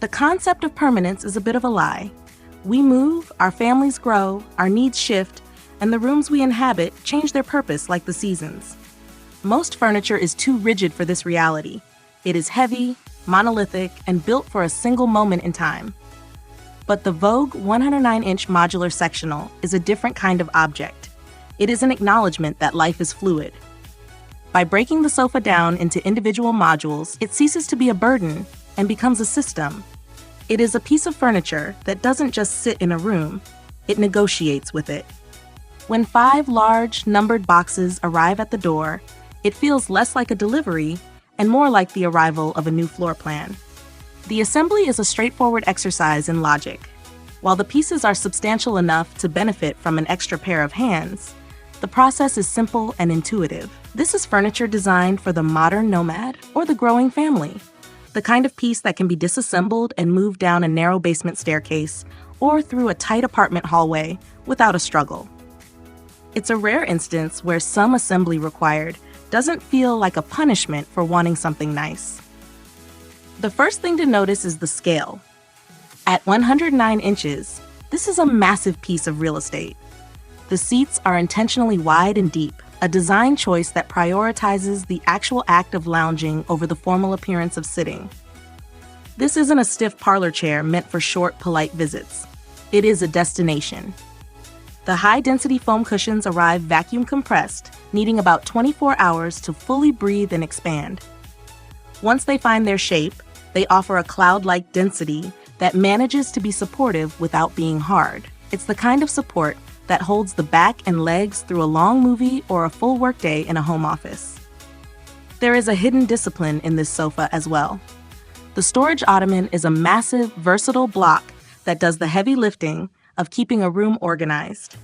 The concept of permanence is a bit of a lie. We move, our families grow, our needs shift, and the rooms we inhabit change their purpose like the seasons. Most furniture is too rigid for this reality. It is heavy, monolithic, and built for a single moment in time. But the Vogue 109-inch Modular Sectional is a different kind of object. It is an acknowledgement that life is fluid. By breaking the sofa down into individual modules, it ceases to be a burden and becomes a system. It is a piece of furniture that doesn't just sit in a room, it negotiates with it. When 5 large, numbered boxes arrive at the door, it feels less like a delivery and more like the arrival of a new floor plan. The assembly is a straightforward exercise in logic. While the pieces are substantial enough to benefit from an extra pair of hands, the process is simple and intuitive. This is furniture designed for the modern nomad or the growing family, the kind of piece that can be disassembled and moved down a narrow basement staircase or through a tight apartment hallway without a struggle. It's a rare instance where some assembly required doesn't feel like a punishment for wanting something nice. The first thing to notice is the scale. At 109 inches, this is a massive piece of real estate. The seats are intentionally wide and deep, a design choice that prioritizes the actual act of lounging over the formal appearance of sitting. This isn't a stiff parlor chair meant for short, polite visits. It is a destination. The high-density foam cushions arrive vacuum compressed, needing about 24 hours to fully breathe and expand. Once they find their shape, they offer a cloud-like density that manages to be supportive without being hard. It's the kind of support that holds the back and legs through a long movie or a full workday in a home office. There is a hidden discipline in this sofa as well. The storage ottoman is a massive, versatile block that does the heavy lifting of keeping a room organized.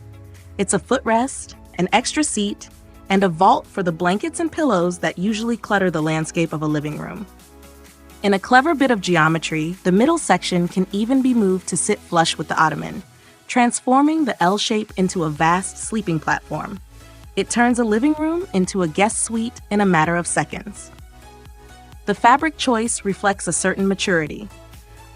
It's a footrest, an extra seat, and a vault for the blankets and pillows that usually clutter the landscape of a living room. In a clever bit of geometry, the middle section can even be moved to sit flush with the ottoman, transforming the L shape into a vast sleeping platform. It turns a living room into a guest suite in a matter of seconds. The fabric choice reflects a certain maturity.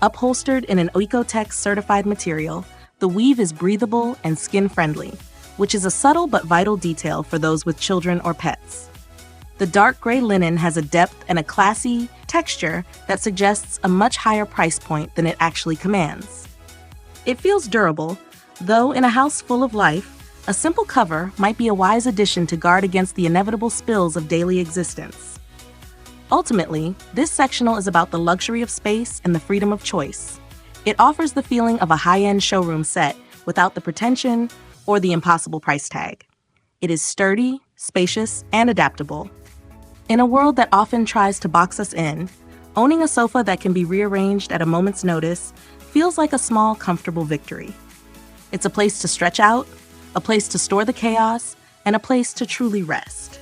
Upholstered in an OEKO-TEX certified material, the weave is breathable and skin-friendly, which is a subtle but vital detail for those with children or pets. The dark gray linen has a depth and a classy texture that suggests a much higher price point than it actually commands. It feels durable, though in a house full of life, a simple cover might be a wise addition to guard against the inevitable spills of daily existence. Ultimately, this sectional is about the luxury of space and the freedom of choice. It offers the feeling of a high-end showroom set without the pretension or the impossible price tag. It is sturdy, spacious, and adaptable. In a world that often tries to box us in, owning a sofa that can be rearranged at a moment's notice feels like a small, comfortable victory. It's a place to stretch out, a place to store the chaos, and a place to truly rest.